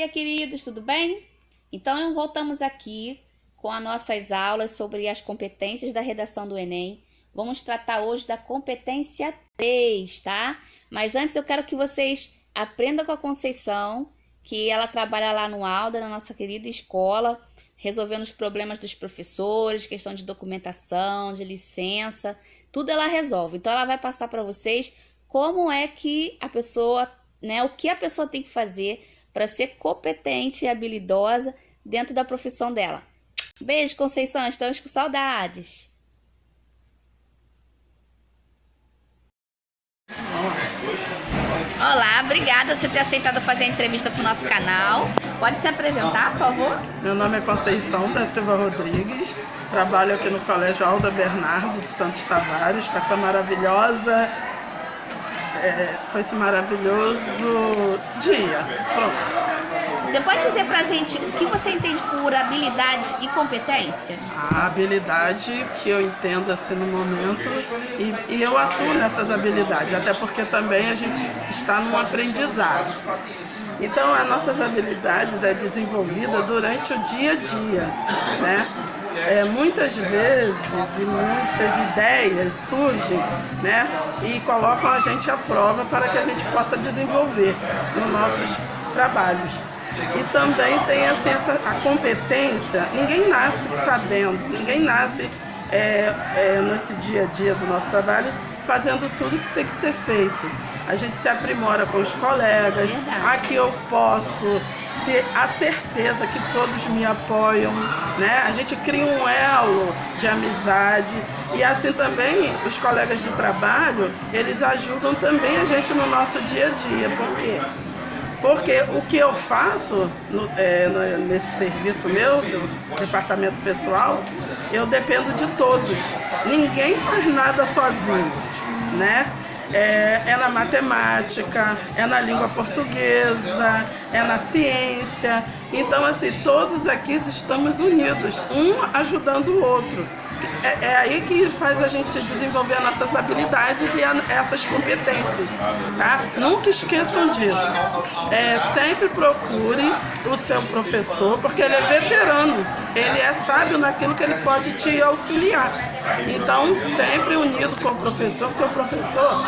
dia, queridos, tudo bem? Então, voltamos aqui com as nossas aulas sobre as competências da redação do Enem. Vamos tratar hoje da competência 3, tá? Mas antes eu quero que vocês aprendam com a Conceição, que ela trabalha lá no Alda, na nossa querida escola, resolvendo os problemas dos professores, questão de documentação, de licença, tudo ela resolve. Então, ela vai passar para vocês como é que a pessoa, o que a pessoa tem que fazer para ser competente e habilidosa dentro da profissão dela. Beijo, Conceição, estamos com saudades. Olá, obrigada por você ter aceitado fazer a entrevista para o nosso canal. Pode se apresentar, por favor? Meu nome é Conceição da Silva Rodrigues, trabalho aqui no Colégio Alda Bernardo de Santos Tavares, com essa maravilhosa, com esse maravilhoso dia. Pronto. Você pode dizer pra gente o que você entende por habilidade e competência? A habilidade que eu entendo assim no momento, e eu atuo nessas habilidades, até porque também a gente está num aprendizado. Então, as nossas habilidades é desenvolvida durante o dia a dia, né? Muitas vezes e muitas ideias surgem, né? E colocam a gente à prova para que a gente possa desenvolver nos nossos trabalhos. E também tem assim, a competência, ninguém nasce sabendo, ninguém nasce nesse dia a dia do nosso trabalho fazendo tudo que tem que ser feito. A gente se aprimora com os colegas, aqui eu posso ter a certeza que todos me apoiam, né? A gente cria um elo de amizade e assim também os colegas de trabalho, eles ajudam também a gente no nosso dia a dia. Por quê? Porque o que eu faço nesse serviço meu, do departamento pessoal, eu dependo de todos. Ninguém faz nada sozinho, né? É na matemática, é na língua portuguesa, é na ciência. Então, assim, todos aqui estamos unidos, um ajudando o outro. É aí que faz a gente desenvolver as nossas habilidades e essas competências, tá? Nunca esqueçam disso. Sempre procurem o seu professor, porque ele é veterano, ele é sábio naquilo que ele pode te auxiliar. Então, sempre unido com o professor, porque o professor,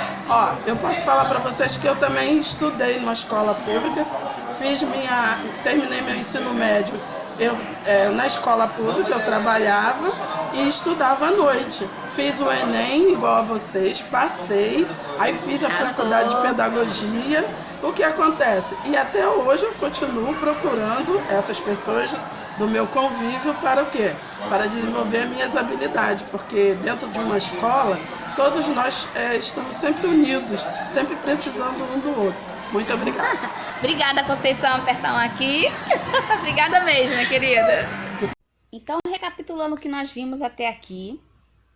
eu posso falar para vocês que eu também estudei numa escola pública, terminei meu ensino médio. Na escola pública eu trabalhava e estudava à noite. Fiz o Enem igual a vocês, passei, aí fiz a faculdade de pedagogia. O que acontece? E até hoje eu continuo procurando essas pessoas do meu convívio para o quê? Para desenvolver minhas habilidades, porque dentro de uma escola todos nós estamos sempre unidos, sempre precisando um do outro. Muito obrigada. Obrigada, Conceição, apertão aqui. Obrigada mesmo, minha querida. Então, recapitulando o que nós vimos até aqui,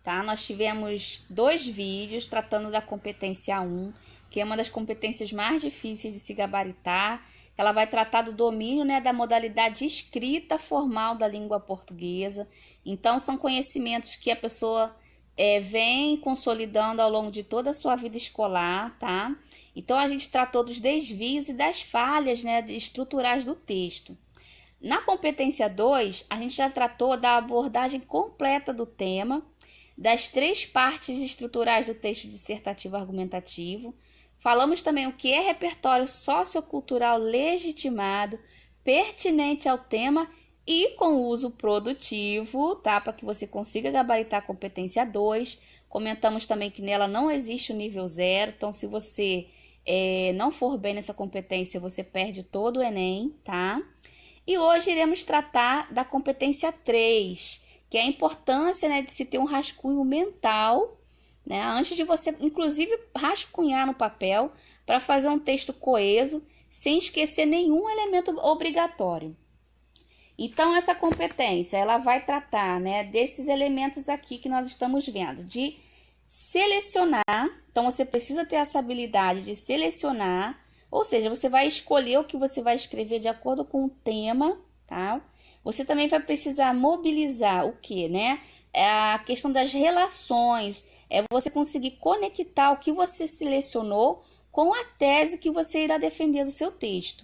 tá? Nós tivemos 2 vídeos tratando da competência 1, que é uma das competências mais difíceis de se gabaritar. Ela vai tratar do domínio, da modalidade escrita formal da língua portuguesa. Então, são conhecimentos que a pessoa vem consolidando ao longo de toda a sua vida escolar, tá? Então, a gente tratou dos desvios e das falhas, estruturais do texto. Na competência 2, a gente já tratou da abordagem completa do tema, das 3 partes estruturais do texto dissertativo argumentativo. Falamos também o que é repertório sociocultural legitimado, pertinente ao tema e com uso produtivo, tá? Para que você consiga gabaritar a competência 2. Comentamos também que nela não existe o nível 0, então se você não for bem nessa competência, você perde todo o Enem, tá? E hoje iremos tratar da competência 3, que é a importância, de se ter um rascunho mental, antes de você, inclusive, rascunhar no papel para fazer um texto coeso, sem esquecer nenhum elemento obrigatório. Então, essa competência, ela vai tratar, desses elementos aqui que nós estamos vendo, de selecionar. Então, você precisa ter essa habilidade de selecionar, ou seja, você vai escolher o que você vai escrever de acordo com o tema, tá? Você também vai precisar mobilizar o quê, A questão das relações, você conseguir conectar o que você selecionou com a tese que você irá defender do seu texto.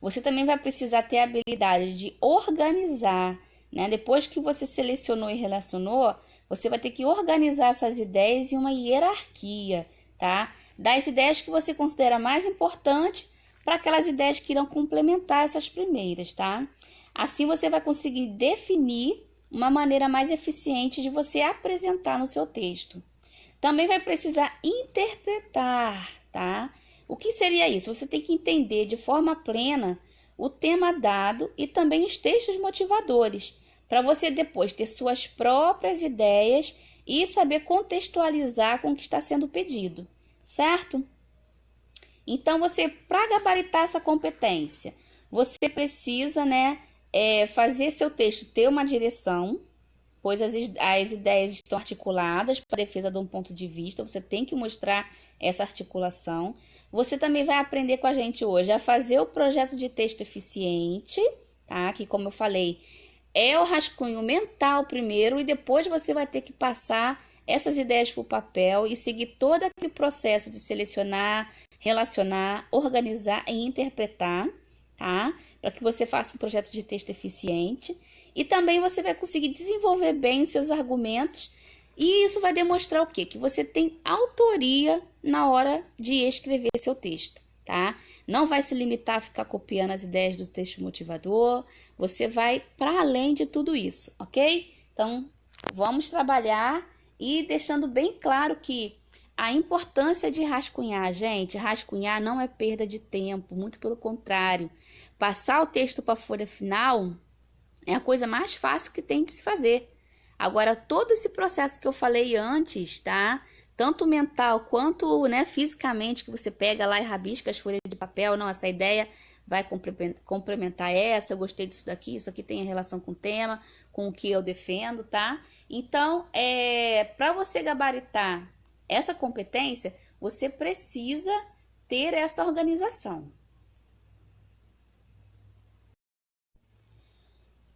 Você também vai precisar ter a habilidade de organizar, né? Depois que você selecionou e relacionou, você vai ter que organizar essas ideias em uma hierarquia, tá? Das ideias que você considera mais importantes para aquelas ideias que irão complementar essas primeiras, tá? Assim você vai conseguir definir uma maneira mais eficiente de você apresentar no seu texto. Também vai precisar interpretar, tá? O que seria isso? Você tem que entender de forma plena o tema dado e também os textos motivadores, para você depois ter suas próprias ideias e saber contextualizar com o que está sendo pedido, certo? Então, para gabaritar essa competência, você precisa, né, fazer seu texto ter uma direção, pois as ideias estão articuladas para a defesa de um ponto de vista, você tem que mostrar essa articulação. Você também vai aprender com a gente hoje a fazer o projeto de texto eficiente, tá? Que, como eu falei, é o rascunho mental primeiro e depois você vai ter que passar essas ideias para o papel e seguir todo aquele processo de selecionar, relacionar, organizar e interpretar, tá? Para que você faça um projeto de texto eficiente. E também você vai conseguir desenvolver bem os seus argumentos e isso vai demonstrar o quê? Que você tem autoria na hora de escrever seu texto, tá? Não vai se limitar a ficar copiando as ideias do texto motivador, você vai para além de tudo isso, ok? Então, vamos trabalhar e deixando bem claro que a importância de rascunhar, gente, rascunhar não é perda de tempo, muito pelo contrário. Passar o texto para a folha final é a coisa mais fácil que tem de se fazer. Agora, todo esse processo que eu falei antes, tá? Tanto mental quanto, né, fisicamente, que você pega lá e rabisca as folhas de papel, não, essa ideia vai complementar essa, eu gostei disso daqui, isso aqui tem relação com o tema, com o que eu defendo, tá? Então, para você gabaritar essa competência, você precisa ter essa organização.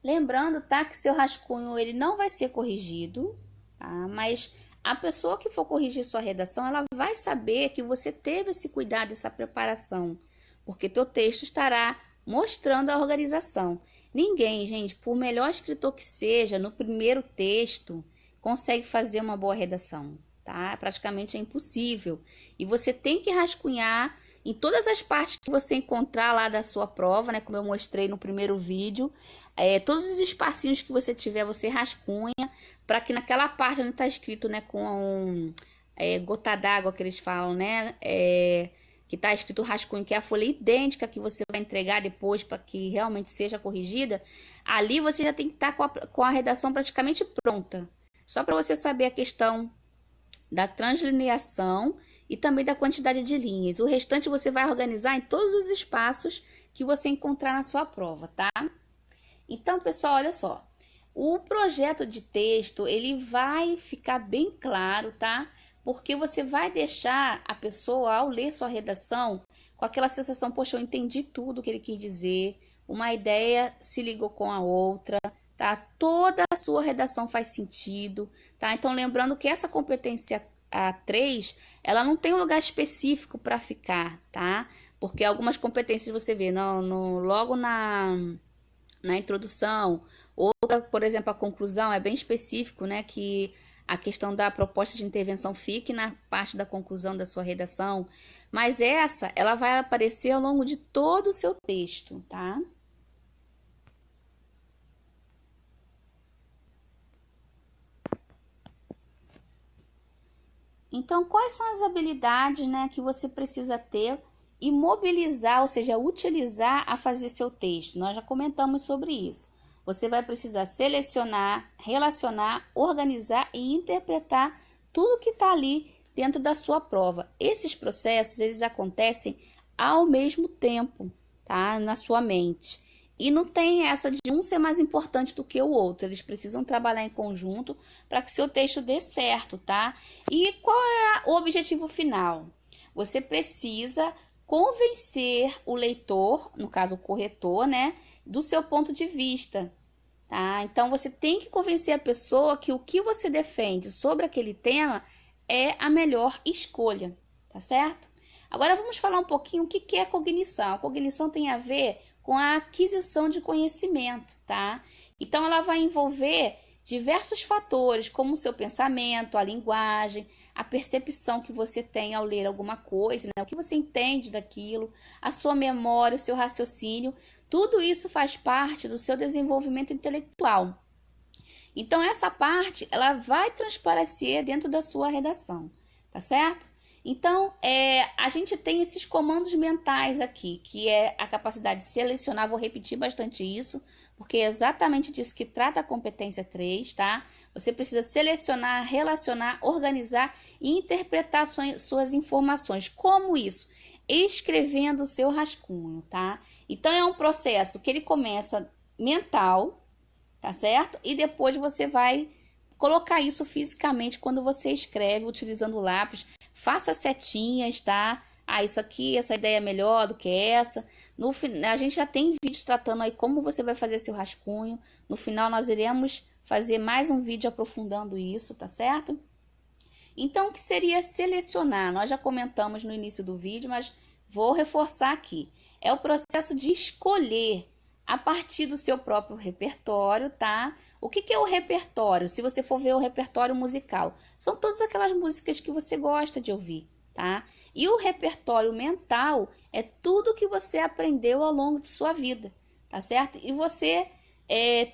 Lembrando, tá, que seu rascunho ele não vai ser corrigido, tá? Mas a pessoa que for corrigir sua redação, ela vai saber que você teve esse cuidado, essa preparação, porque teu texto estará mostrando a organização. Ninguém, gente, por melhor escritor que seja, no primeiro texto, consegue fazer uma boa redação, tá? Praticamente é impossível. E você tem que rascunhar em todas as partes que você encontrar lá da sua prova, né? Como eu mostrei no primeiro vídeo, todos os espacinhos que você tiver, você rascunha, para que naquela parte onde está escrito, né, com gota d'água que eles falam, né, que está escrito rascunho, que é a folha idêntica que você vai entregar depois para que realmente seja corrigida, ali você já tem que estar com a redação praticamente pronta. Só para você saber a questão da translineação e também da quantidade de linhas. O restante você vai organizar em todos os espaços que você encontrar na sua prova, tá? Então, pessoal, olha só. O projeto de texto, ele vai ficar bem claro, tá? Porque você vai deixar a pessoa, ao ler sua redação, com aquela sensação, poxa, eu entendi tudo que ele quis dizer, uma ideia se ligou com a outra, tá? Toda a sua redação faz sentido, tá? Então, lembrando que essa competência a 3, ela não tem um lugar específico para ficar, tá? Porque algumas competências você vê logo na introdução, outra, por exemplo, a conclusão é bem específico, né? Que a questão da proposta de intervenção fique na parte da conclusão da sua redação, mas ela vai aparecer ao longo de todo o seu texto, tá? Então, quais são as habilidades, né, que você precisa ter e mobilizar, ou seja, utilizar a fazer seu texto? Nós já comentamos sobre isso. Você vai precisar selecionar, relacionar, organizar e interpretar tudo que está ali dentro da sua prova. Esses processos, eles acontecem ao mesmo tempo, tá? Na sua mente. E não tem essa de um ser mais importante do que o outro. Eles precisam trabalhar em conjunto para que seu texto dê certo, tá? E qual é o objetivo final? Você precisa convencer o leitor, no caso o corretor, né, do seu ponto de vista, tá? Então você tem que convencer a pessoa que o que você defende sobre aquele tema é a melhor escolha, tá certo? Agora vamos falar um pouquinho o que é cognição. A cognição tem a ver com a aquisição de conhecimento, tá? Então, ela vai envolver diversos fatores, como o seu pensamento, a linguagem, a percepção que você tem ao ler alguma coisa, né? O que você entende daquilo, a sua memória, o seu raciocínio, tudo isso faz parte do seu desenvolvimento intelectual. Então, essa parte, ela vai transparecer dentro da sua redação, tá certo? Então, a gente tem esses comandos mentais aqui, que é a capacidade de selecionar, vou repetir bastante isso, porque é exatamente disso que trata a competência 3, tá? Você precisa selecionar, relacionar, organizar e interpretar suas informações. Como isso? Escrevendo o seu rascunho, tá? Então, é um processo que ele começa mental, tá certo? E depois você vai colocar isso fisicamente quando você escreve utilizando o lápis. Faça setinhas, tá? Isso aqui, essa ideia é melhor do que essa. A gente já tem vídeos tratando aí como você vai fazer seu rascunho. No final nós iremos fazer mais um vídeo aprofundando isso, tá certo? Então, o que seria selecionar? Nós já comentamos no início do vídeo, mas vou reforçar aqui. É o processo de escolher a partir do seu próprio repertório, tá? O que é o repertório? Se você for ver o repertório musical, são todas aquelas músicas que você gosta de ouvir, tá? E o repertório mental é tudo que você aprendeu ao longo de sua vida, tá certo? E você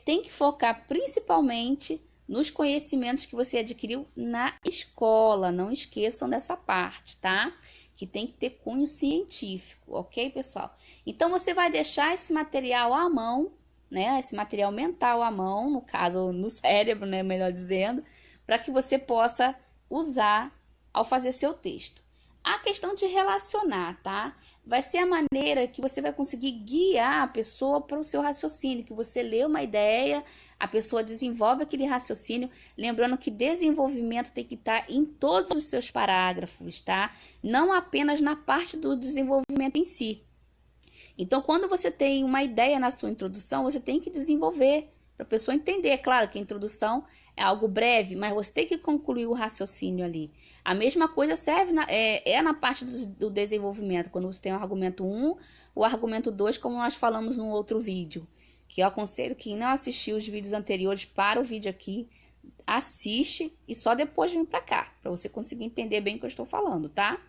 tem que focar principalmente nos conhecimentos que você adquiriu na escola. Não esqueçam dessa parte, tá? Que tem que ter cunho científico, ok, pessoal? Então, você vai deixar esse material à mão, né? Esse material mental à mão, no caso, no cérebro, né? Melhor dizendo, para que você possa usar ao fazer seu texto. A questão de relacionar, tá? Vai ser a maneira que você vai conseguir guiar a pessoa para o seu raciocínio, que você lê uma ideia, a pessoa desenvolve aquele raciocínio, lembrando que desenvolvimento tem que estar em todos os seus parágrafos, tá? Não apenas na parte do desenvolvimento em si. Então, quando você tem uma ideia na sua introdução, você tem que desenvolver para a pessoa entender. É claro que a introdução é algo breve, mas você tem que concluir o raciocínio ali. A mesma coisa serve na parte do desenvolvimento, quando você tem o argumento 1, o argumento 2, como nós falamos num outro vídeo, que eu aconselho quem não assistiu os vídeos anteriores, para o vídeo aqui, assiste e só depois vem para cá, para você conseguir entender bem o que eu estou falando, tá?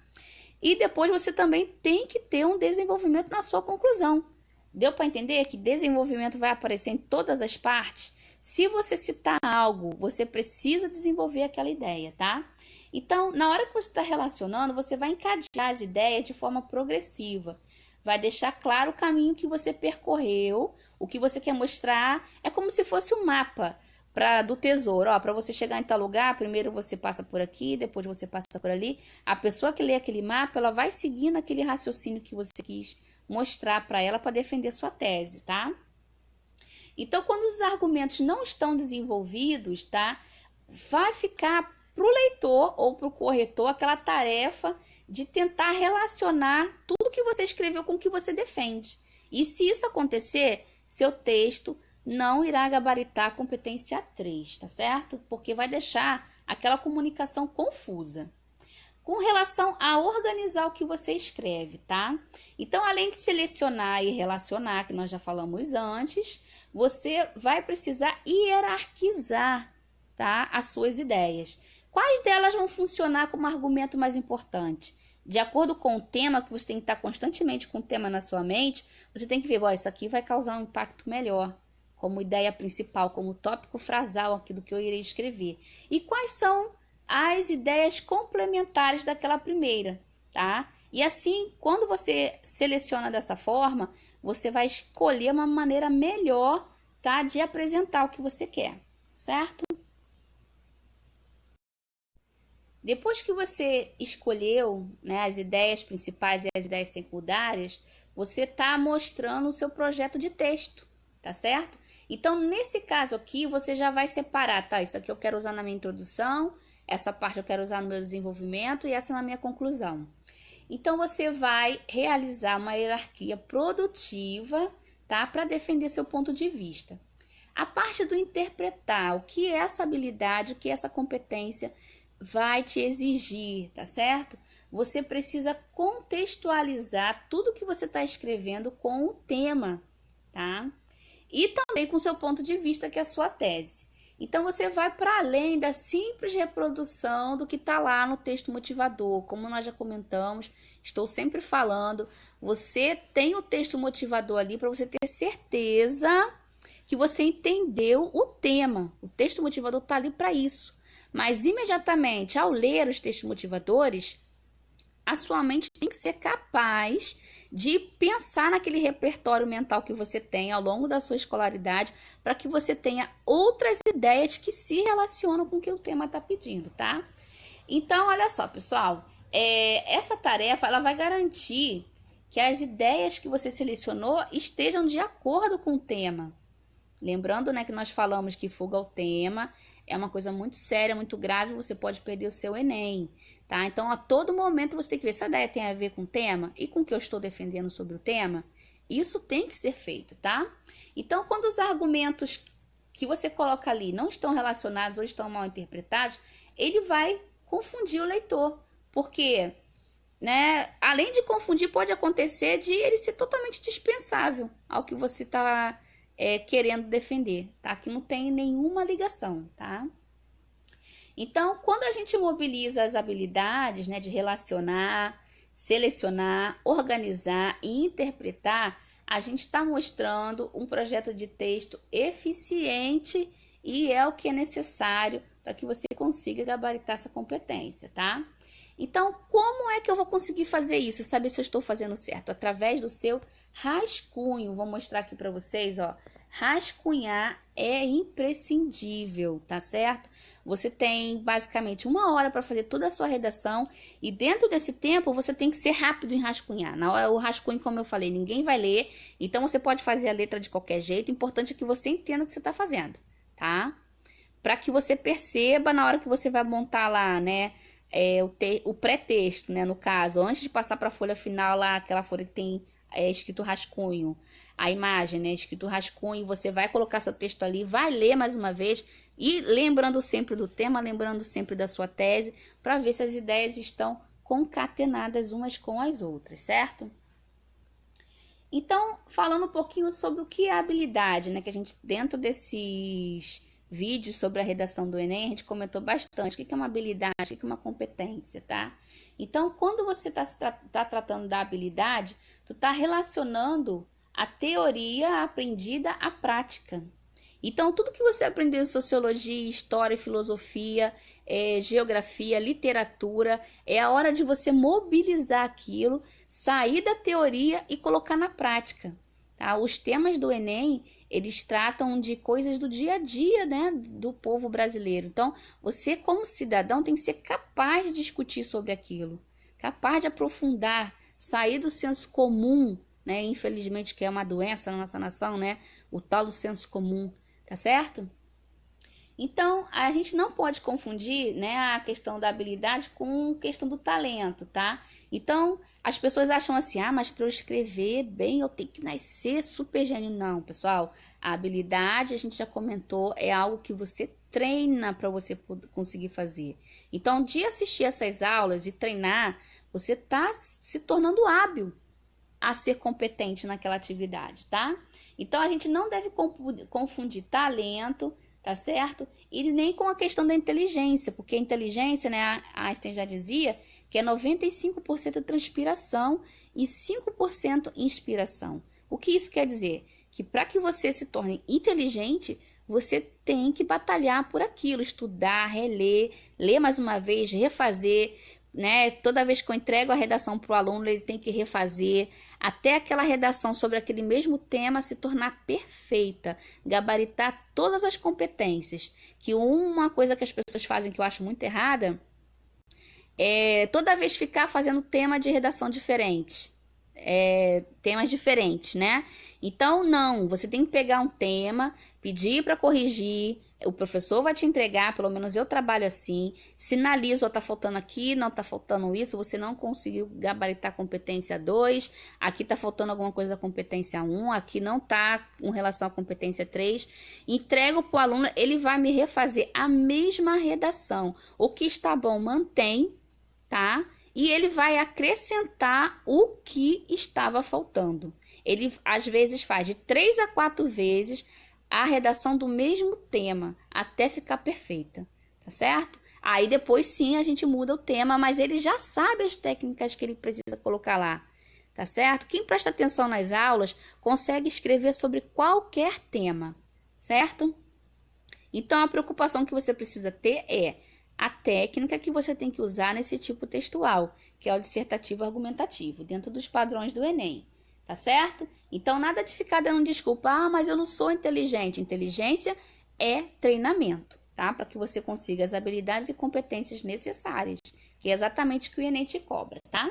E depois você também tem que ter um desenvolvimento na sua conclusão. Deu para entender que desenvolvimento vai aparecer em todas as partes? Se você citar algo, você precisa desenvolver aquela ideia, tá? Então, na hora que você está relacionando, você vai encadear as ideias de forma progressiva. Vai deixar claro o caminho que você percorreu, o que você quer mostrar. É como se fosse um mapa do tesouro. Para você chegar em tal lugar, primeiro você passa por aqui, depois você passa por ali. A pessoa que lê aquele mapa, ela vai seguindo aquele raciocínio que você quis mostrar para ela para defender sua tese, tá? Então, quando os argumentos não estão desenvolvidos, tá? Vai ficar para o leitor ou para o corretor aquela tarefa de tentar relacionar tudo que você escreveu com o que você defende. E se isso acontecer, seu texto não irá gabaritar a competência 3, tá certo? Porque vai deixar aquela comunicação confusa. Com relação a organizar o que você escreve, tá? Então, além de selecionar e relacionar, que nós já falamos antes, você vai precisar hierarquizar, tá? As suas ideias. Quais delas vão funcionar como argumento mais importante? De acordo com o tema, que você tem que estar constantemente com o tema na sua mente, você tem que ver, isso aqui vai causar um impacto melhor, como ideia principal, como tópico frasal aqui do que eu irei escrever. E quais são as ideias complementares daquela primeira, tá? E assim, quando você seleciona dessa forma, você vai escolher uma maneira melhor, tá, de apresentar o que você quer, certo? Depois que você escolheu, né, as ideias principais e as ideias secundárias, você está mostrando o seu projeto de texto, tá certo? Então, nesse caso aqui, você já vai separar, tá? Isso aqui eu quero usar na minha introdução, essa parte eu quero usar no meu desenvolvimento e essa na minha conclusão. Então, você vai realizar uma hierarquia produtiva, tá? Para defender seu ponto de vista. A parte do interpretar, o que é essa habilidade, o que é essa competência vai te exigir, tá certo? Você precisa contextualizar tudo que você está escrevendo com o tema, tá? E também com o seu ponto de vista, que é a sua tese. Então, você vai para além da simples reprodução do que está lá no texto motivador. Como nós já comentamos, estou sempre falando, você tem o texto motivador ali para você ter certeza que você entendeu o tema. O texto motivador está ali para isso. Mas, imediatamente, ao ler os textos motivadores, a sua mente tem que ser capaz de pensar naquele repertório mental que você tem ao longo da sua escolaridade, para que você tenha outras ideias que se relacionam com o que o tema está pedindo, tá? Então, olha só, pessoal, essa tarefa ela vai garantir que as ideias que você selecionou estejam de acordo com o tema. Lembrando, né, que nós falamos que fuga ao tema é uma coisa muito séria, muito grave, você pode perder o seu Enem, tá? Então, a todo momento você tem que ver se a ideia tem a ver com o tema e com o que eu estou defendendo sobre o tema. Isso tem que ser feito, tá? Então, quando os argumentos que você coloca ali não estão relacionados ou estão mal interpretados, ele vai confundir o leitor, porque, né, além de confundir, pode acontecer de ele ser totalmente dispensável ao que você está querendo defender, tá? Que não tem nenhuma ligação, tá? Então, quando a gente mobiliza as habilidades, né, de relacionar, selecionar, organizar e interpretar, a gente está mostrando um projeto de texto eficiente e é o que é necessário para que você consiga gabaritar essa competência, tá? Então, como é que eu vou conseguir fazer isso? Saber se eu estou fazendo certo? Através do seu rascunho. Vou mostrar aqui para vocês, ó. Rascunhar é imprescindível, tá certo? Você tem basicamente 1 hora para fazer toda a sua redação e dentro desse tempo você tem que ser rápido em rascunhar. Na hora, o rascunho, como eu falei, ninguém vai ler, então você pode fazer a letra de qualquer jeito. O importante é que você entenda o que você está fazendo, tá? Para que você perceba na hora que você vai montar lá, né? O pré-texto, né? No caso, antes de passar para a folha final lá, aquela folha que tem escrito rascunho, a imagem, né? Escrito rascunho, você vai colocar seu texto ali, vai ler mais uma vez e lembrando sempre do tema, lembrando sempre da sua tese, para ver se as ideias estão concatenadas umas com as outras, certo? Então, falando um pouquinho sobre o que é habilidade, né? Que a gente, dentro desses vídeos sobre a redação do Enem, a gente comentou bastante o que é uma habilidade, o que é uma competência, tá? Então, quando você tá tratando da habilidade, tu tá relacionando a teoria aprendida à prática. Então, tudo que você aprendeu em sociologia, história, filosofia, geografia, literatura, é a hora de você mobilizar aquilo, sair da teoria e colocar na prática. Tá? Os temas do Enem, eles tratam de coisas do dia a dia, né, do povo brasileiro. Então, você como cidadão tem que ser capaz de discutir sobre aquilo, capaz de aprofundar, sair do senso comum, né, infelizmente que é uma doença na nossa nação, né, o tal do senso comum, tá certo? Então, a gente não pode confundir, né, a questão da habilidade com a questão do talento, tá? Então, as pessoas acham assim, mas para eu escrever bem eu tenho que nascer super gênio. Não, pessoal, a habilidade, a gente já comentou, é algo que você treina para você conseguir fazer. Então, de assistir essas aulas e treinar, você está se tornando hábil a ser competente naquela atividade, tá? Então, a gente não deve confundir talento, tá certo? E nem com a questão da inteligência, porque a inteligência, né, a Einstein já dizia que é 95% transpiração e 5% inspiração. O que isso quer dizer? Que para que você se torne inteligente, você tem que batalhar por aquilo, estudar, reler, ler mais uma vez, refazer, né? Toda vez que eu entrego a redação para o aluno, ele tem que refazer até aquela redação sobre aquele mesmo tema se tornar perfeita, gabaritar todas as competências. Que uma coisa que as pessoas fazem que eu acho muito errada é toda vez ficar fazendo tema de redação diferente, temas diferentes, né? Então, não, você tem que pegar um tema, pedir para corrigir, o professor vai te entregar, pelo menos eu trabalho assim, sinalizo, tá faltando aqui, não tá faltando isso, você não conseguiu gabaritar a competência 2, aqui tá faltando alguma coisa da competência 1, aqui não tá com relação à competência 3, entrego pro aluno, ele vai me refazer a mesma redação, o que está bom mantém, tá? E ele vai acrescentar o que estava faltando. ele às vezes faz de 3 a 4 vezes a redação do mesmo tema, até ficar perfeita, tá certo? Aí depois sim a gente muda o tema, mas ele já sabe as técnicas que ele precisa colocar lá, tá certo? Quem presta atenção nas aulas consegue escrever sobre qualquer tema, certo? Então a preocupação que você precisa ter é a técnica que você tem que usar nesse tipo textual, que é o dissertativo argumentativo, dentro dos padrões do Enem, tá certo? Então nada de ficar dando desculpa, mas eu não sou inteligente. Inteligência é treinamento, tá? Para que você consiga as habilidades e competências necessárias, que é exatamente o que o Enem te cobra, tá?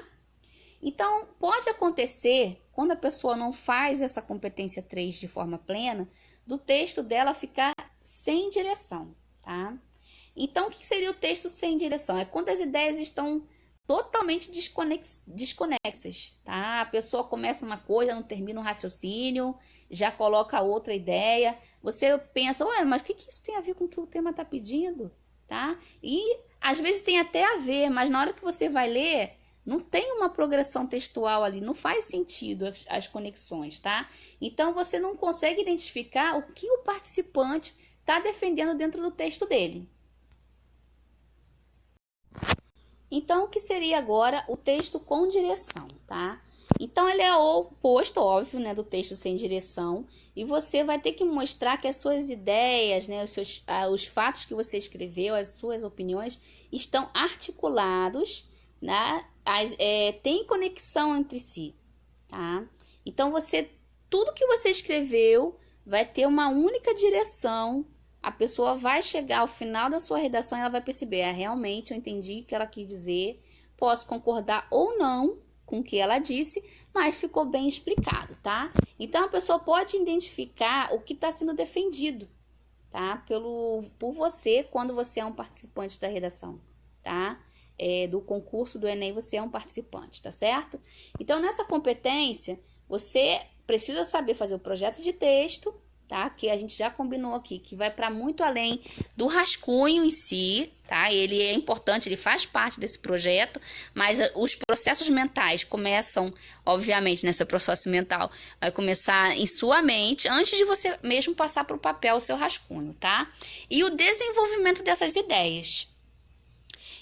Então, pode acontecer, quando a pessoa não faz essa competência 3 de forma plena, do texto dela ficar sem direção, tá? Então, o que seria o texto sem direção? É quando as ideias estão totalmente desconexas, tá? A pessoa começa uma coisa, não termina um raciocínio, já coloca outra ideia. Você pensa, ué, mas o que isso tem a ver com o que o tema está pedindo, tá? E às vezes tem até a ver, mas na hora que você vai ler, não tem uma progressão textual ali, não faz sentido as conexões, tá? Então, você não consegue identificar o que o participante está defendendo dentro do texto dele. Então, o que seria agora o texto com direção, tá? Então, ele é o oposto, óbvio, né, do texto sem direção. E você vai ter que mostrar que as suas ideias, né, os fatos que você escreveu, as suas opiniões, estão articulados, né, tem conexão entre si, tá? Então, tudo que você escreveu vai ter uma única direção. A pessoa vai chegar ao final da sua redação e ela vai perceber, realmente eu entendi o que ela quis dizer, posso concordar ou não com o que ela disse, mas ficou bem explicado, tá? Então, a pessoa pode identificar o que está sendo defendido, tá? Por você, quando você é um participante da redação, tá? Do concurso do Enem, você é um participante, tá certo? Então, nessa competência, você precisa saber fazer o projeto de texto, tá? Que a gente já combinou aqui, que vai para muito além do rascunho em si, tá? Ele é importante, ele faz parte desse projeto, mas os processos mentais começam, obviamente, nesse processo mental, vai começar em sua mente, antes de você mesmo passar para o papel o seu rascunho, tá? E o desenvolvimento dessas ideias.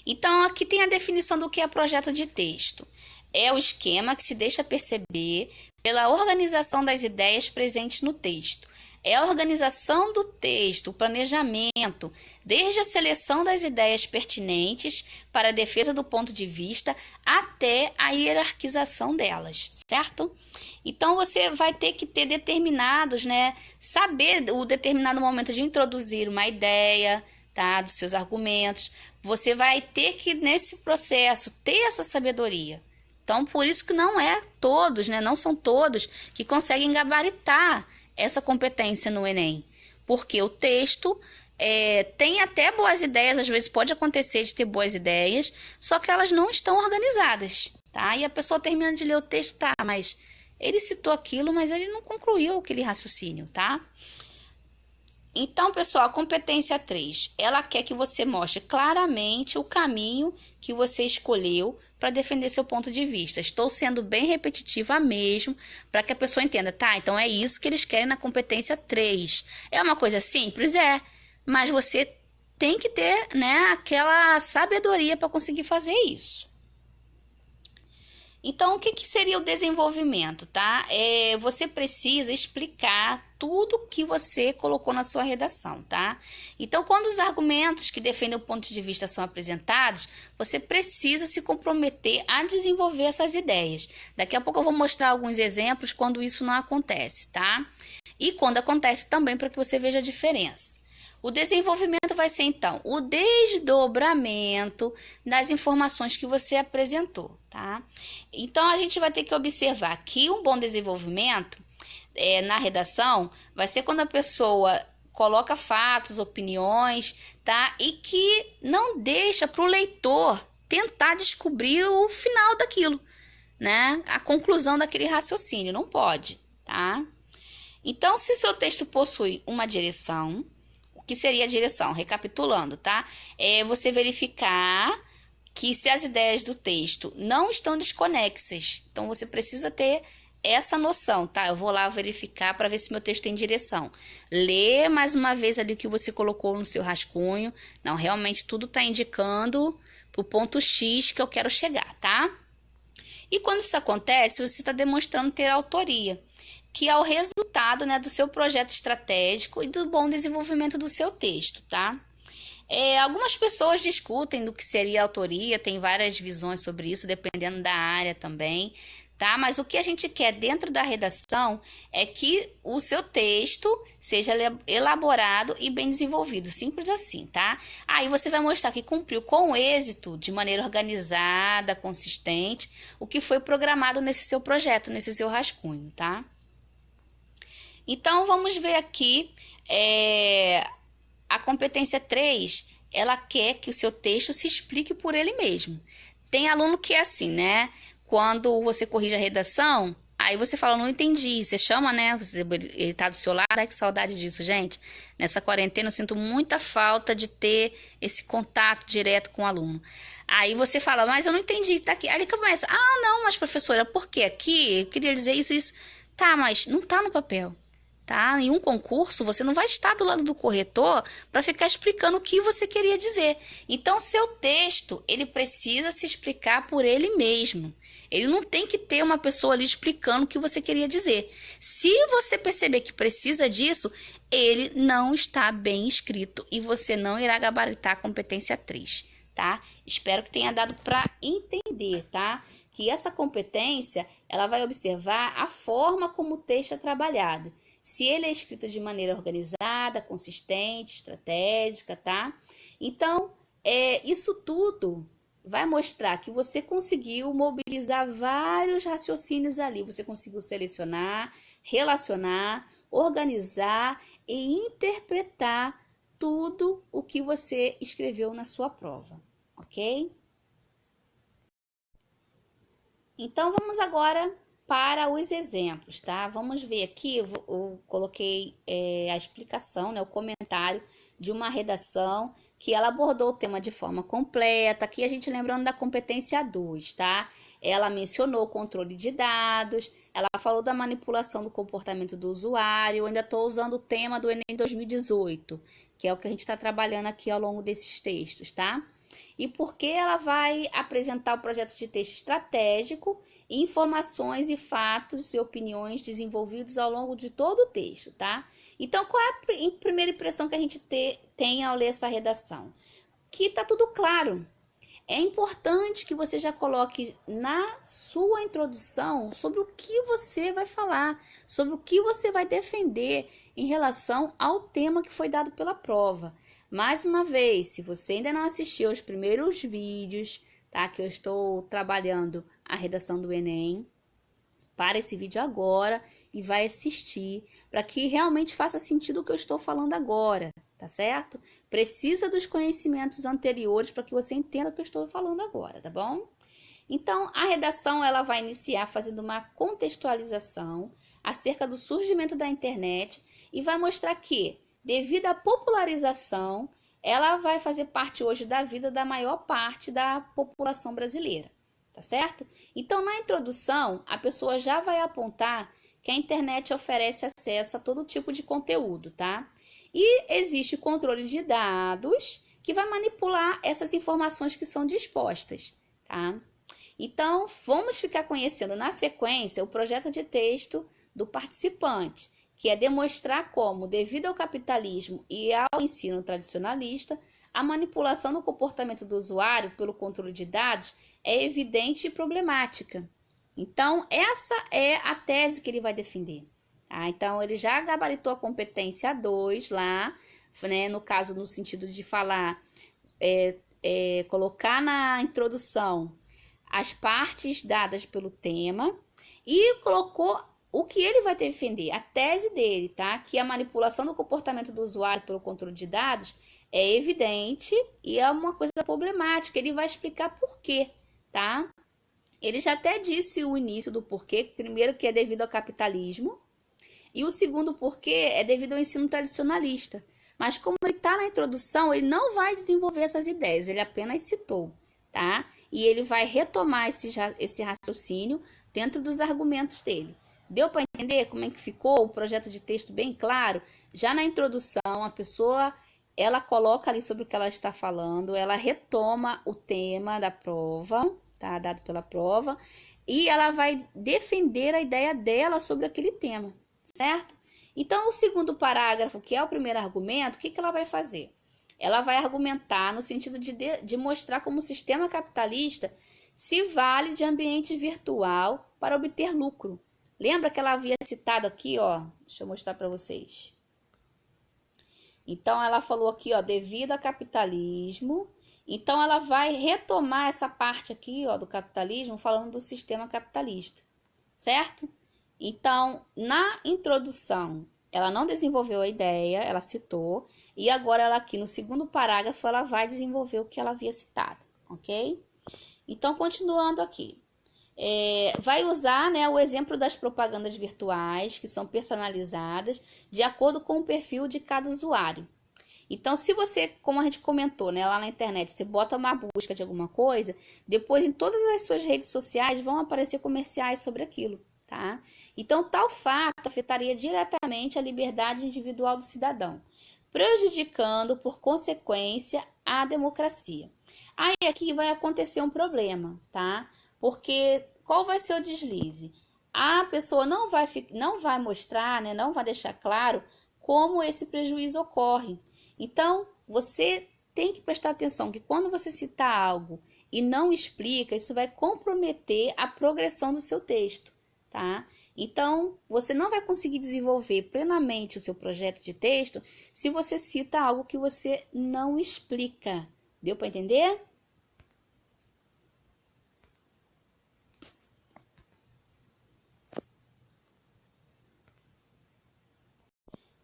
Então, aqui tem a definição do que é projeto de texto. É o esquema que se deixa perceber pela organização das ideias presentes no texto. É a organização do texto, o planejamento, desde a seleção das ideias pertinentes para a defesa do ponto de vista até a hierarquização delas, certo? Então, você vai ter que ter determinados, né? Saber o determinado momento de introduzir uma ideia, tá? Dos seus argumentos. Você vai ter que, nesse processo, ter essa sabedoria. Então, por isso que não é todos, né? Não são todos que conseguem gabaritar essa competência no Enem, porque o texto tem até boas ideias, às vezes pode acontecer de ter boas ideias, só que elas não estão organizadas, tá? E a pessoa termina de ler o texto, tá, mas ele citou aquilo, mas ele não concluiu aquele raciocínio, tá? Então, pessoal, a competência 3, ela quer que você mostre claramente o caminho que você escolheu para defender seu ponto de vista. Estou sendo bem repetitiva mesmo, para que a pessoa entenda, tá? Então, é isso que eles querem na competência 3. É uma coisa simples? É, mas você tem que ter, né, aquela sabedoria para conseguir fazer isso. Então, o que seria o desenvolvimento, tá? Você precisa explicar tudo que você colocou na sua redação, tá? Então, quando os argumentos que defendem o ponto de vista são apresentados, você precisa se comprometer a desenvolver essas ideias. Daqui a pouco eu vou mostrar alguns exemplos quando isso não acontece, tá? E quando acontece também, para que você veja a diferença. O desenvolvimento vai ser, então, o desdobramento das informações que você apresentou, tá? Então, a gente vai ter que observar que um bom desenvolvimento na redação vai ser quando a pessoa coloca fatos, opiniões, tá? E que não deixa para o leitor tentar descobrir o final daquilo, né? A conclusão daquele raciocínio, não pode, tá? Então, se seu texto possui uma direção, o que seria a direção? Recapitulando, tá? Você verificar que se as ideias do texto não estão desconexas, então você precisa ter essa noção, tá? Eu vou lá verificar para ver se meu texto tem direção. Lê mais uma vez ali o que você colocou no seu rascunho. Não, realmente tudo está indicando pro ponto X que eu quero chegar, tá? E quando isso acontece, você está demonstrando ter autoria, que é o resultado, né, do seu projeto estratégico e do bom desenvolvimento do seu texto, tá? Algumas pessoas discutem do que seria autoria, tem várias visões sobre isso, dependendo da área também, tá? Mas o que a gente quer dentro da redação é que o seu texto seja elaborado e bem desenvolvido, simples assim, tá? Aí você vai mostrar que cumpriu com êxito, de maneira organizada, consistente, o que foi programado nesse seu projeto, nesse seu rascunho, tá? Então, vamos ver aqui, a competência 3, ela quer que o seu texto se explique por ele mesmo. Tem aluno que é assim, né? Quando você corrige a redação, aí você fala, não entendi. Você chama, né? Ele tá do seu lado. Ai, que saudade disso, gente. Nessa quarentena eu sinto muita falta de ter esse contato direto com o aluno. Aí você fala, mas eu não entendi, tá aqui. Aí ele começa, não, mas professora, por quê? Aqui, eu queria dizer isso, isso. Tá, mas não tá no papel. Tá? Em um concurso, você não vai estar do lado do corretor para ficar explicando o que você queria dizer. Então, seu texto, ele precisa se explicar por ele mesmo. Ele não tem que ter uma pessoa ali explicando o que você queria dizer. Se você perceber que precisa disso, ele não está bem escrito e você não irá gabaritar a competência 3, tá? Espero que tenha dado para entender, tá? Que essa competência, ela vai observar a forma como o texto é trabalhado. Se ele é escrito de maneira organizada, consistente, estratégica, tá? Então, isso tudo vai mostrar que você conseguiu mobilizar vários raciocínios ali. Você conseguiu selecionar, relacionar, organizar e interpretar tudo o que você escreveu na sua prova, ok? Então, vamos agora para os exemplos, tá? Vamos ver aqui, eu coloquei a explicação, né, o comentário de uma redação que ela abordou o tema de forma completa. Aqui a gente lembrando da competência 2, tá? Ela mencionou o controle de dados, ela falou da manipulação do comportamento do usuário. Eu ainda estou usando o tema do Enem 2018, que é o que a gente está trabalhando aqui ao longo desses textos, tá? E porque ela vai apresentar o projeto de texto estratégico, informações e fatos e opiniões desenvolvidos ao longo de todo o texto, tá? Então, qual é a primeira impressão que a gente tem ao ler essa redação? Que tá tudo claro. É importante que você já coloque na sua introdução sobre o que você vai falar, sobre o que você vai defender em relação ao tema que foi dado pela prova. Mais uma vez, se você ainda não assistiu aos primeiros vídeos, tá, que eu estou trabalhando a redação do Enem, para esse vídeo agora e vai assistir para que realmente faça sentido o que eu estou falando agora, tá certo? Precisa dos conhecimentos anteriores para que você entenda o que eu estou falando agora, tá bom? Então, a redação ela vai iniciar fazendo uma contextualização acerca do surgimento da internet e vai mostrar que, devido à popularização, ela vai fazer parte hoje da vida da maior parte da população brasileira, tá certo? Então, na introdução, a pessoa já vai apontar que a internet oferece acesso a todo tipo de conteúdo, tá? E existe o controle de dados que vai manipular essas informações que são dispostas, tá? Então, vamos ficar conhecendo na sequência o projeto de texto do participante, que é demonstrar como, devido ao capitalismo e ao ensino tradicionalista, a manipulação do comportamento do usuário pelo controle de dados é evidente e problemática. Então, essa é a tese que ele vai defender. Tá? Então, ele já gabaritou a competência 2 lá, né? No caso, no sentido de falar, colocar na introdução as partes dadas pelo tema e colocou o que ele vai defender, a tese dele, tá? Que a manipulação do comportamento do usuário pelo controle de dados é evidente e é uma coisa problemática. Ele vai explicar por quê, tá? Ele já até disse o início do porquê. Primeiro, que é devido ao capitalismo. E o segundo porquê é devido ao ensino tradicionalista. Mas como ele está na introdução, ele não vai desenvolver essas ideias. Ele apenas citou, tá? E ele vai retomar esse raciocínio dentro dos argumentos dele. Deu para entender como é que ficou o projeto de texto bem claro? Já na introdução, a pessoa ela coloca ali sobre o que ela está falando, ela retoma o tema da prova, tá? Dado pela prova, e ela vai defender a ideia dela sobre aquele tema, certo? Então, o segundo parágrafo, que é o primeiro argumento, o que ela vai fazer? Ela vai argumentar no sentido de mostrar como o sistema capitalista se vale de ambiente virtual para obter lucro. Lembra que ela havia citado aqui, ó? Deixa eu mostrar para vocês. Então, ela falou aqui, ó, devido ao capitalismo. Então, ela vai retomar essa parte aqui, ó, do capitalismo, falando do sistema capitalista, certo? Então, na introdução, ela não desenvolveu a ideia, ela citou, e agora ela aqui no segundo parágrafo, ela vai desenvolver o que ela havia citado, ok? Então, continuando aqui. Vai usar, né, o exemplo das propagandas virtuais, que são personalizadas de acordo com o perfil de cada usuário. Então, se você, como a gente comentou, né, lá na internet, você bota uma busca de alguma coisa, depois em todas as suas redes sociais vão aparecer comerciais sobre aquilo, tá? Então, tal fato afetaria diretamente a liberdade individual do cidadão, prejudicando, por consequência, a democracia. Aí aqui vai acontecer um problema, tá? Porque qual vai ser o deslize? A pessoa não vai mostrar, né, não vai deixar claro como esse prejuízo ocorre. Então, você tem que prestar atenção que quando você citar algo e não explica, isso vai comprometer a progressão do seu texto, tá? Então, você não vai conseguir desenvolver plenamente o seu projeto de texto se você cita algo que você não explica. Deu para entender?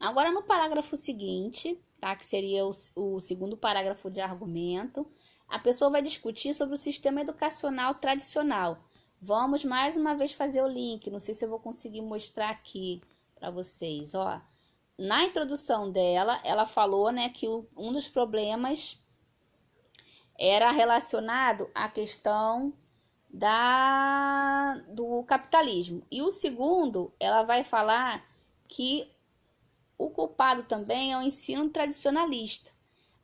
Agora, no parágrafo seguinte, tá, que seria o segundo parágrafo de argumento, a pessoa vai discutir sobre o sistema educacional tradicional. Vamos mais uma vez fazer o link, não sei se eu vou conseguir mostrar aqui para vocês, ó. Na introdução dela, ela falou, né, que um dos problemas era relacionado à questão do capitalismo. E o segundo, ela vai falar que o culpado também é o ensino tradicionalista.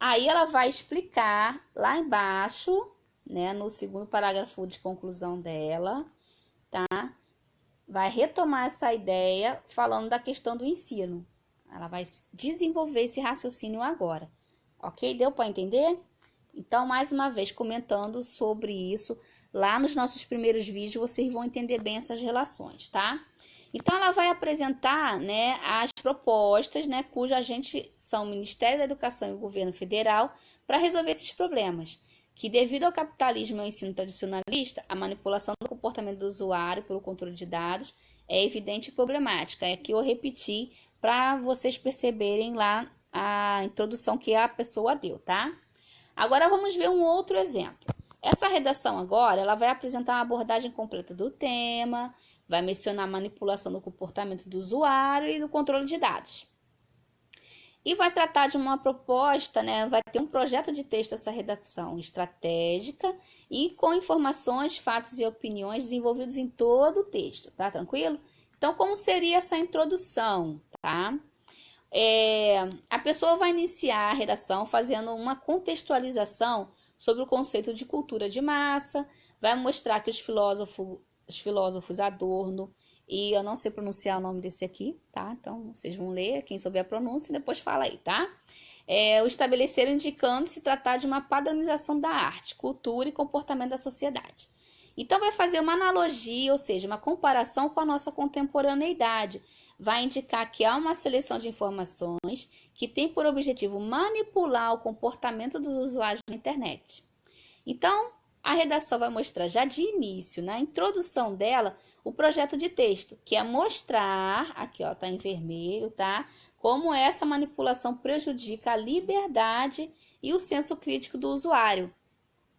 Aí ela vai explicar lá embaixo, né, no segundo parágrafo de conclusão dela, tá? Vai retomar essa ideia falando da questão do ensino. Ela vai desenvolver esse raciocínio agora. Ok? Deu para entender? Então, mais uma vez, comentando sobre isso, lá nos nossos primeiros vídeos, vocês vão entender bem essas relações, tá? Então, ela vai apresentar, né, as propostas, né, cujo agente são o Ministério da Educação e o Governo Federal, para resolver esses problemas. Que devido ao capitalismo e ao ensino tradicionalista, a manipulação do comportamento do usuário pelo controle de dados é evidente e problemática. Aqui eu repeti para vocês perceberem lá a introdução que a pessoa deu, tá? Agora vamos ver um outro exemplo. Essa redação agora, ela vai apresentar uma abordagem completa do tema, vai mencionar a manipulação do comportamento do usuário e do controle de dados. E vai tratar de uma proposta, né? Vai ter um projeto de texto essa redação estratégica e com informações, fatos e opiniões desenvolvidos em todo o texto, tá? Tranquilo? Então, como seria essa introdução, tá? A pessoa vai iniciar a redação fazendo uma contextualização sobre o conceito de cultura de massa, vai mostrar que os filósofos Adorno, e eu não sei pronunciar o nome desse aqui, tá? Então, vocês vão ler, quem souber a pronúncia, e depois fala aí, tá? O estabeleceram indicando se tratar de uma padronização da arte, cultura e comportamento da sociedade. Então, vai fazer uma analogia, ou seja, uma comparação com a nossa contemporaneidade. Vai indicar que há uma seleção de informações que tem por objetivo manipular o comportamento dos usuários na internet. Então, a redação vai mostrar já de início, na introdução dela, o projeto de texto, que é mostrar, aqui ó, tá em vermelho, tá? Como essa manipulação prejudica a liberdade e o senso crítico do usuário.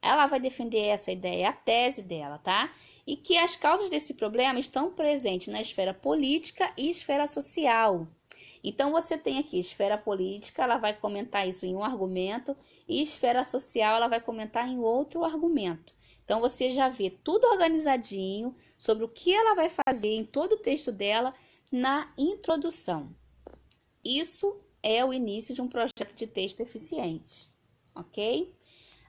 Ela vai defender essa ideia, a tese dela, tá? E que as causas desse problema estão presentes na esfera política e esfera social. Então, você tem aqui esfera política, ela vai comentar isso em um argumento, e esfera social, ela vai comentar em outro argumento. Então, você já vê tudo organizadinho sobre o que ela vai fazer em todo o texto dela na introdução. Isso é o início de um projeto de texto eficiente, ok?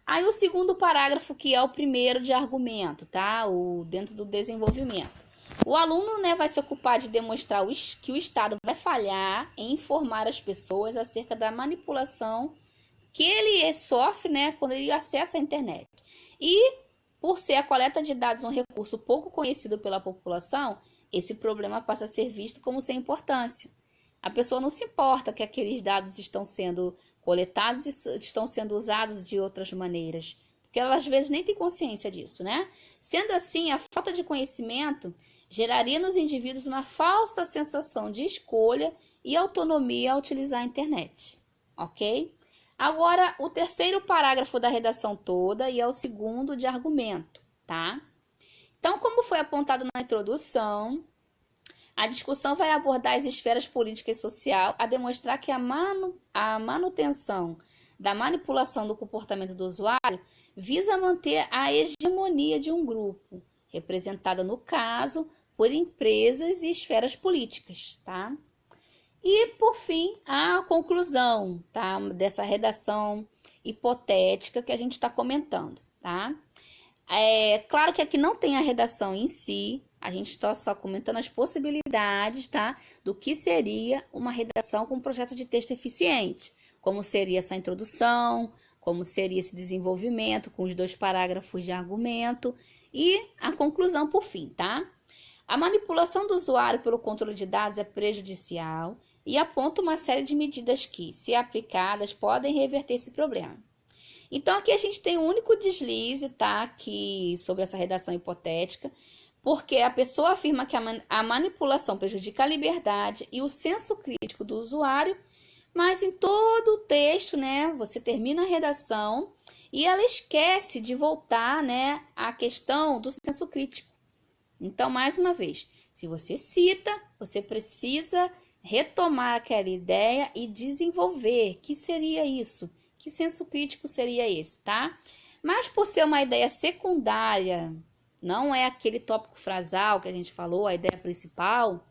Aí, o segundo parágrafo, que é o primeiro de argumento, tá? Dentro do desenvolvimento. O aluno, né, vai se ocupar de demonstrar que o Estado vai falhar em informar as pessoas acerca da manipulação que ele sofre, né, quando ele acessa a internet. E, por ser a coleta de dados um recurso pouco conhecido pela população, esse problema passa a ser visto como sem importância. A pessoa não se importa que aqueles dados estão sendo coletados e estão sendo usados de outras maneiras, porque ela às vezes nem tem consciência disso, né? Sendo assim, a falta de conhecimento geraria nos indivíduos uma falsa sensação de escolha e autonomia ao utilizar a internet, ok? Agora, o terceiro parágrafo da redação toda e é o segundo de argumento, tá? Então, como foi apontado na introdução, a discussão vai abordar as esferas política e social a demonstrar que a manutenção da manipulação do comportamento do usuário visa manter a hegemonia de um grupo, representada, no caso, por empresas e esferas políticas, tá? E, por fim, a conclusão, tá? Dessa redação hipotética que a gente está comentando, tá? É claro que aqui não tem a redação em si, a gente está só comentando as possibilidades, tá? Do que seria uma redação com um projeto de texto eficiente, como seria essa introdução, como seria esse desenvolvimento com os 2 parágrafos de argumento e a conclusão por fim, tá? A manipulação do usuário pelo controle de dados é prejudicial e aponta uma série de medidas que, se aplicadas, podem reverter esse problema. Então, aqui a gente tem um único deslize, tá? Aqui sobre essa redação hipotética, porque a pessoa afirma que a manipulação prejudica a liberdade e o senso crítico do usuário, mas em todo o texto, né, você termina a redação e ela esquece de voltar, né, à questão do senso crítico. Então, mais uma vez, se você cita, você precisa retomar aquela ideia e desenvolver. Que seria isso? Que senso crítico seria esse, tá? Mas por ser uma ideia secundária, não é aquele tópico frasal que a gente falou, a ideia principal,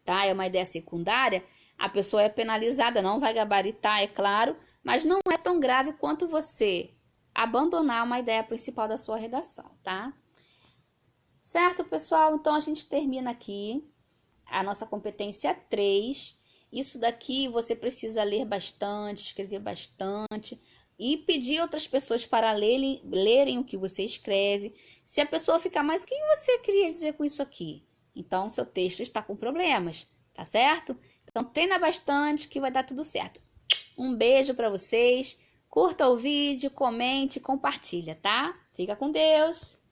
tá? É uma ideia secundária, a pessoa é penalizada, não vai gabaritar, é claro, mas não é tão grave quanto você abandonar uma ideia principal da sua redação, tá? Certo, pessoal? Então, a gente termina aqui a nossa competência 3. Isso daqui você precisa ler bastante, escrever bastante e pedir outras pessoas para lerem o que você escreve. Se a pessoa ficar, mas o que você queria dizer com isso aqui? Então, seu texto está com problemas, tá certo? Então, treina bastante que vai dar tudo certo. Um beijo para vocês. Curta o vídeo, comente, compartilha, tá? Fica com Deus!